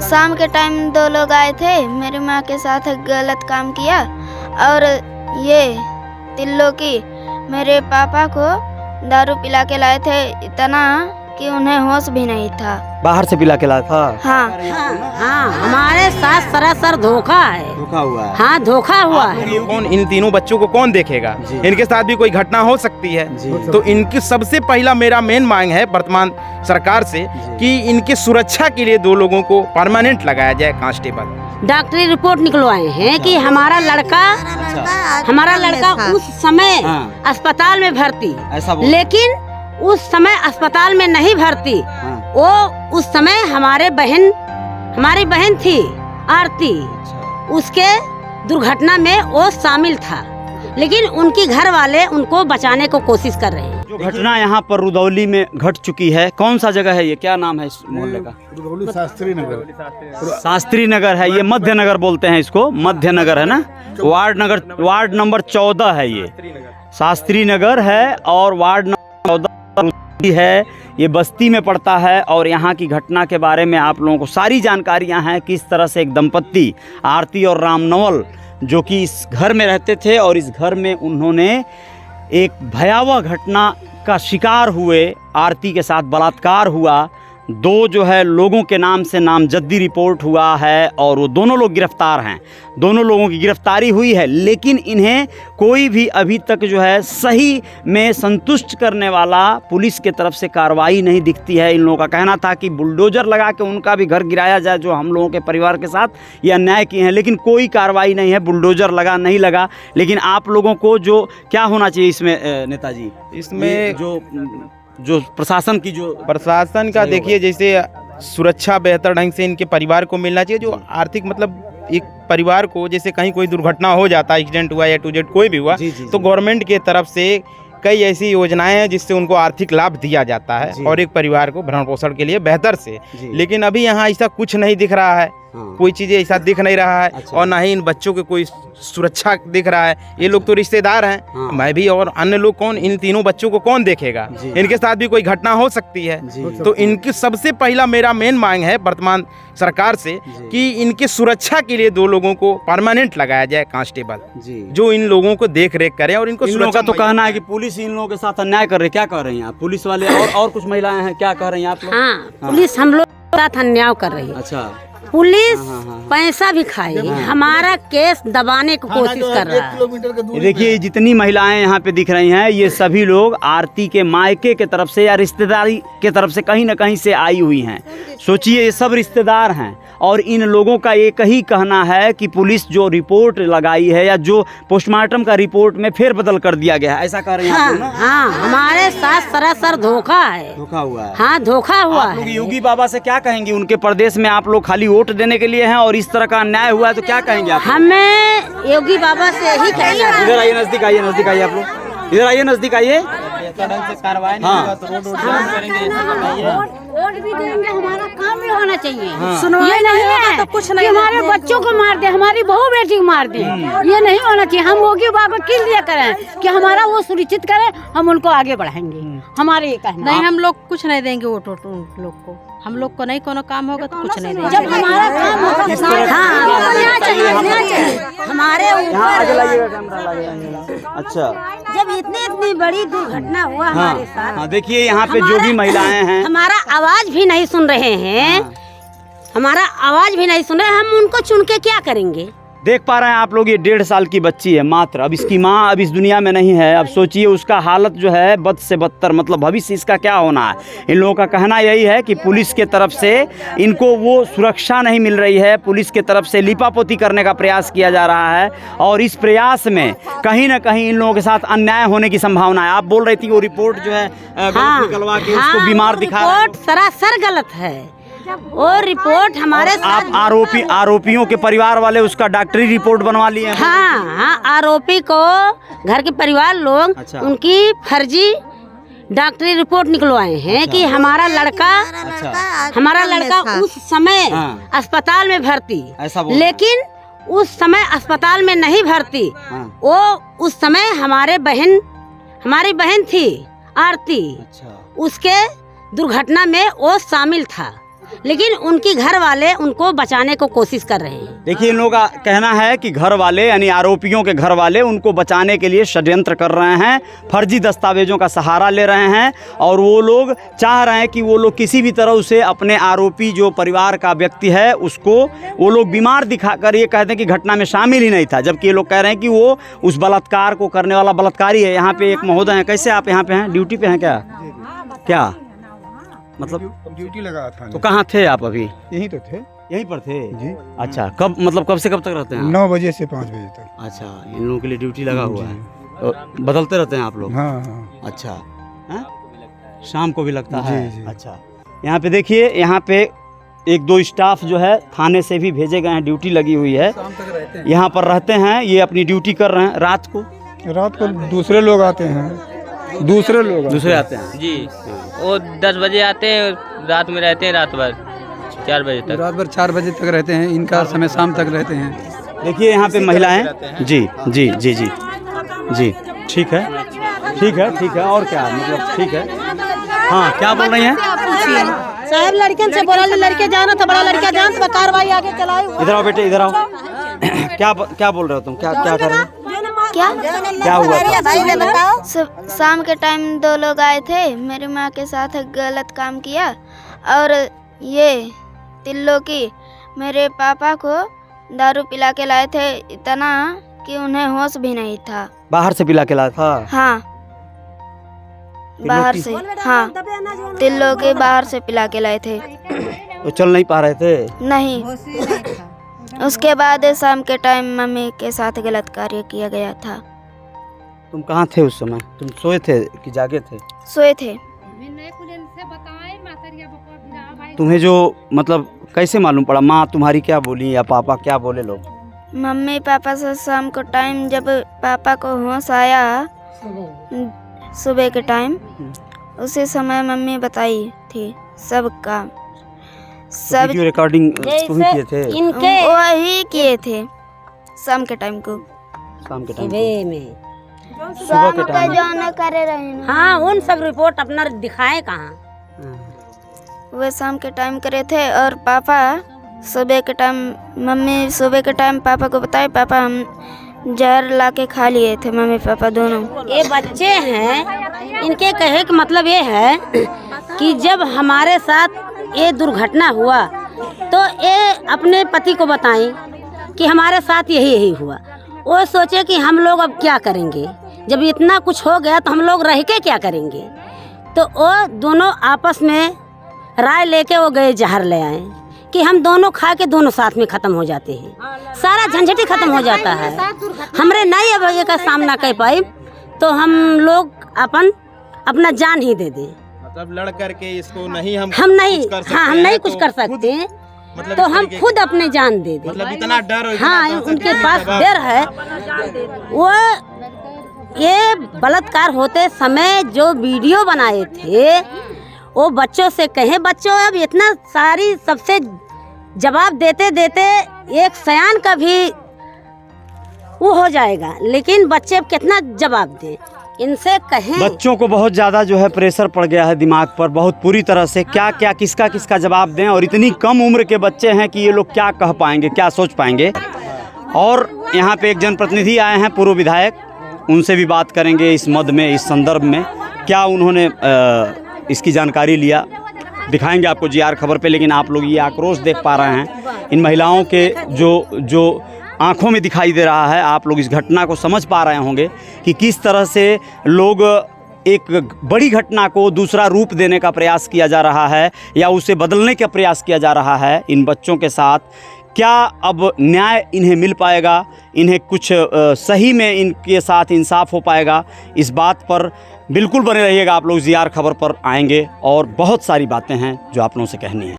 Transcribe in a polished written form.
शाम के टाइम 2 लोग आए थे, मेरी माँ के साथ गलत काम किया और ये तिल्लोकी मेरे पापा को दारू पिला के लाए थे, इतना कि उन्हें होश भी नहीं था। बाहर से पिला के लाया था? हाँ, हाँ, हमारे साथ सरासर धोखा है। धोखा हुआ है? हाँ, धोखा हुआ है। कौन इन तीनों बच्चों को कौन देखेगा? इनके साथ भी कोई घटना हो सकती है। तो इनकी सबसे पहला मेरा मेन मांग है वर्तमान सरकार से कि इनके सुरक्षा के लिए 2 लोगों को परमानेंट लगाया जाए कांस्टेबल। डॉक्टरी रिपोर्ट निकलवाए हैं कि हमारा लड़का उस समय अस्पताल में भर्ती, लेकिन उस समय अस्पताल में नहीं भर्ती। वो उस समय हमारी बहन थी आरती, उसके दुर्घटना में वो शामिल था, लेकिन उनके घर वाले उनको बचाने को कोशिश कर रहे हैं। जो घटना यहाँ पर रुदौली में घट चुकी है, कौन सा जगह है ये, क्या नाम है इस मोहल्ले का? रुदौली शास्त्री नगर है ये, मध्य नगर बोलते हैं इसको, मध्य नगर है ना। वार्ड नंबर 14 है ये, शास्त्री नगर है और वार्ड नंबर 14 है, ये बस्ती में पड़ता है। और यहाँ की घटना के बारे में आप लोगों को सारी जानकारियाँ हैं, किस तरह से एक दंपत्ति आरती और रामनवल जो कि इस घर में रहते थे और इस घर में उन्होंने एक भयावह घटना का शिकार हुए। आरती के साथ बलात्कार हुआ, 2 जो है लोगों के नाम से नामजद्दी रिपोर्ट हुआ है और वो दोनों लोग गिरफ्तार हैं। दोनों लोगों की गिरफ्तारी हुई है, लेकिन इन्हें कोई भी अभी तक जो है सही में संतुष्ट करने वाला पुलिस के तरफ से कार्रवाई नहीं दिखती है। इन लोगों का कहना था कि बुलडोजर लगा के उनका भी घर गिराया जाए, जो हम लोगों के परिवार के साथ ये अन्याय किए हैं, लेकिन कोई कार्रवाई नहीं है। बुलडोजर लगा नहीं लगा, लेकिन आप लोगों को जो क्या होना चाहिए इसमें नेताजी, इसमें जो प्रशासन का देखिए, जैसे सुरक्षा बेहतर ढंग से इनके परिवार को मिलना चाहिए। जो आर्थिक मतलब एक परिवार को, जैसे कहीं कोई दुर्घटना हो जाता है, एक्सीडेंट हुआ या टू जेड कोई भी हुआ, तो गवर्नमेंट के तरफ से कई ऐसी योजनाएं हैं जिससे उनको आर्थिक लाभ दिया जाता है और एक परिवार को भरण पोषण के लिए बेहतर से। लेकिन अभी यहाँ ऐसा कुछ नहीं दिख रहा है, कोई चीज़ ऐसा दिख नहीं रहा है। और ना ही इन बच्चों के कोई सुरक्षा दिख रहा है। ये लोग तो रिश्तेदार हैं, मैं भी और अन्य लोग, कौन इन तीनों बच्चों को कौन देखेगा? इनके साथ भी कोई घटना हो सकती है। तो इनकी सबसे पहला मेरा मेन मांग है वर्तमान सरकार से कि इनके सुरक्षा के लिए 2 लोगों को परमानेंट लगाया जाए कांस्टेबल, जो इन लोगों को देख रेख करें और इनको सुरक्षा। तो कहना है कि पुलिस इन लोगों के साथ अन्याय कर रही है, क्या कह रही हैं आप? पुलिस वाले और कुछ महिलाएं हैं, क्या कह रही हैं आप लोग? हाँ, पुलिस हम लोग के साथ अन्याय कर रही है। अच्छा, पुलिस पैसा भी खाएगी, हमारा केस दबाने की कोशिश कर रहा है। देखिए जितनी महिलाएं यहाँ पे दिख रही हैं, ये सभी लोग आरती के मायके के तरफ से या रिश्तेदारी के तरफ से कहीं न कहीं से आई हुई हैं। सोचिए, ये सब रिश्तेदार हैं और इन लोगों का एक ही कहना है कि पुलिस जो रिपोर्ट लगाई है या जो पोस्टमार्टम का रिपोर्ट में फेर बदल कर दिया गया है, ऐसा कह रहे हैं आप लोग ना? हाँ, हमारे साथ सरासर धोखा है। धोखा हुआ है? हाँ, धोखा हुआ है। योगी बाबा से क्या कहेंगे? उनके प्रदेश में आप लोग खाली वोट देने के लिए हैं और इस तरह का अन्याय हुआ है, तो क्या कहेंगे आप? हमें योगी बाबा से यही कहेंगे। इधर आइए, नजदीक आइए, नजदीक आइए, आप लोग इधर आइए, नजदीक आइए। वोट भी देंगे, हमारा काम भी होना चाहिए। ये नहीं है तो कुछ नहीं, हमारे बच्चों को मार दे, हमारी बहू बेटी को मार दे, ये नहीं होना चाहिए। हम योगी बाबा किल दिया करें कि हमारा वो सुनिश्चित करें, हम उनको आगे बढ़ाएंगे। हमारे ये कहना नहीं, हम लोग कुछ नहीं देंगे वोट लोग को। हम लोग को नहीं कोनो काम होगा तो कुछ नहीं देंगे। जब हमारा काम होगा, हमारे अच्छा, जब इतनी बड़ी दुर्घटना हुआ हमारे साथ। हाँ, देखिए यहाँ पे जो भी महिलाएं हैं, हमारा आवाज भी नहीं सुन रहे हैं, हमारा आवाज भी नहीं सुन रहे, हम उनको चुन के क्या करेंगे? देख पा रहे हैं आप लोग, ये 1.5 साल की बच्ची है मात्र। अब इसकी माँ अब इस दुनिया में नहीं है। अब सोचिए उसका हालत जो है बद से बदतर, मतलब भविष्य इसका क्या होना है। इन लोगों का कहना यही है कि पुलिस के तरफ से इनको वो सुरक्षा नहीं मिल रही है, पुलिस के तरफ से लिपापोती करने का प्रयास किया जा रहा है और इस प्रयास में कहीं ना कहीं इन लोगों के साथ अन्याय होने की संभावना है। आप बोल रही थी वो रिपोर्ट जो है गलत निकलवा के उसको बीमार दिखा रहे हैं। रिपोर्ट सरासर गलत है। और रिपोर्ट हमारे आप आरोपियों के परिवार वाले उसका डॉक्टरी रिपोर्ट बनवा लिए हैं? हाँ, आरोपी को घर के परिवार लोग उनकी फर्जी डॉक्टरी रिपोर्ट निकलवाए हैं कि हमारा लड़का उस समय अस्पताल में भर्ती, लेकिन उस समय अस्पताल में नहीं भर्ती। वो उस समय हमारी बहन थी आरती, उसके दुर्घटना में वो शामिल था, लेकिन उनकी घर वाले उनको बचाने को कोशिश कर रहे हैं। देखिए, इन लोगों का कहना है कि घर वाले यानी आरोपियों के घर वाले उनको बचाने के लिए षड्यंत्र कर रहे हैं, फर्जी दस्तावेजों का सहारा ले रहे हैं और वो लोग चाह रहे हैं कि वो लोग किसी भी तरह उसे अपने आरोपी जो परिवार का व्यक्ति है उसको वो लोग बीमार दिखाकर ये कहते हैं कि घटना में शामिल ही नहीं था, जबकि ये लोग कह रहे हैं कि वो उस बलात्कार को करने वाला बलात्कारी है। यहाँ पे एक महोदय हैं, कैसे आप यहाँ पे हैं, ड्यूटी पे हैं क्या? क्या मतलब ड्यूटी लगा था। तो कहाँ थे आप अभी? यहीं तो थे। यहीं पर थे जी। अच्छा, कब मतलब कब से कब तक रहते हैं? 9 बजे से 5 बजे तक। अच्छा, इन लोगों के लिए ड्यूटी लगा हुआ है और बदलते रहते हैं आप लोग? हाँ हाँ। अच्छा, हैं? शाम को भी लगता है? जी। अच्छा, यहाँ पे देखिए, यहाँ पे 1-2 स्टाफ जो है थाने से भी भेजे गए हैं, ड्यूटी लगी हुई है, यहाँ पर रहते हैं, ये अपनी ड्यूटी कर रहे हैं। रात को दूसरे लोग आते हैं, दूसरे आते हैं जी। वो 10 बजे आते हैं, रात में रहते हैं, रात भर 4 बजे तक। रात भर 4 बजे तक रहते हैं, इनका समय शाम तक रहते हैं। देखिए, यहाँ पे महिलाएं जी जी जी जी जी ठीक है, ठीक है, ठीक है, और क्या मतलब ठीक है। हाँ, क्या बोल रही हैं? साहब लड़कियों से बोला लड़के जाना था, बड़ा लड़का जान तो कार्रवाई आगे चलाओ। इधर आओ बेटे, इधर आओ। क्या बोल रहे हो तुम? क्या कर रहे हो? क्या हुआ था? शाम के टाइम 2 लोग आए थे, मेरी माँ के साथ गलत काम किया और ये तिल्लो की मेरे पापा को दारू पिला के लाए थे, इतना कि उन्हें होश भी नहीं था। बाहर से पिला के लाया था? हाँ, बाहर से। हाँ, तिल्लो के बाहर से पिला के लाए थे। वो चल नहीं पा रहे थे? नहीं। उसके बाद शाम के टाइम मम्मी के साथ गलत कार्य किया गया था। तुम कहाँ थे उस समय? तुम सोए थे कि जागे थे? सोए थे। तुम्हें जो मतलब कैसे मालूम पड़ा? माँ तुम्हारी क्या बोली या पापा क्या बोले लोग? मम्मी पापा से शाम को टाइम जब पापा को होश आया सुबह के टाइम, उसी समय मम्मी बताई थी सब काम, सब वीडियो रिकॉर्डिंग तुम ही किए थे? इनके वही किए थे शाम के टाइम को। शाम के टाइम सुबह में सुबह के टाइम जाना करे रहे ना। हाँ, उन सब रिपोर्ट अपना दिखाए कहाँ? वे शाम के टाइम करे थे और पापा सुबह के टाइम, मम्मी सुबह के टाइम पापा को बताए, पापा हम जहर ला के खा लिए थे, मम्मी पापा दोनों। ये बच्चे हैं, इनके कहे का मतलब ये है कि जब हमारे साथ ये दुर्घटना हुआ तो ये अपने पति को बताएं कि हमारे साथ यही हुआ। वो सोचे कि हम लोग अब क्या करेंगे, जब इतना कुछ हो गया तो हम लोग रह के क्या करेंगे। तो वो दोनों आपस में राय लेके वो गए, जहर ले आए कि हम दोनों खा के दोनों साथ में ख़त्म हो जाते हैं, सारा झंझट ही ख़त्म हो जाता है। हमरे नहीं अब ये का सामना कर पाए तो हम लोग अपना जान ही दे दें। मतलब लड़ करके इसको नहीं हम नहीं, कुछ कर सकते हाँ, हम हैं, नहीं तो कुछ कर सकते, मतलब तो इस हम तरीके खुद अपने जान दे दें। मतलब इतना डर और इतना हाँ, दहशत उनके के पास बाद- डर है। वो ये बलात्कार होते समय जो वीडियो बनाए थे वो बच्चों से कहे, बच्चों अब इतना सारी सबसे जवाब देते देते एक सयान का भी वो हो जाएगा, लेकिन बच्चे कितना जवाब दें, इनसे कहें। बच्चों को बहुत ज़्यादा जो है प्रेशर पड़ गया है दिमाग पर, बहुत पूरी तरह से। क्या क्या किसका किसका जवाब दें, और इतनी कम उम्र के बच्चे हैं कि ये लोग क्या कह पाएंगे, क्या सोच पाएंगे। और यहाँ पे एक जनप्रतिनिधि आए हैं, पूर्व विधायक, उनसे भी बात करेंगे इस मद में, इस संदर्भ में क्या उन्होंने इसकी जानकारी लिया, दिखाएंगे आपको जीआर खबर पे। लेकिन आप लोग ये आक्रोश देख पा रहे हैं इन महिलाओं के जो आंखों में दिखाई दे रहा है। आप लोग इस घटना को समझ पा रहे होंगे कि किस तरह से लोग एक बड़ी घटना को दूसरा रूप देने का प्रयास किया जा रहा है या उसे बदलने का प्रयास किया जा रहा है इन बच्चों के साथ। क्या अब न्याय इन्हें मिल पाएगा, इन्हें कुछ सही में इनके साथ इंसाफ हो पाएगा, इस बात पर बिल्कुल बने रहिएगा आप लोग। जीआर खबर पर आएंगे और बहुत सारी बातें हैं जो आप लोगों से कहनी है।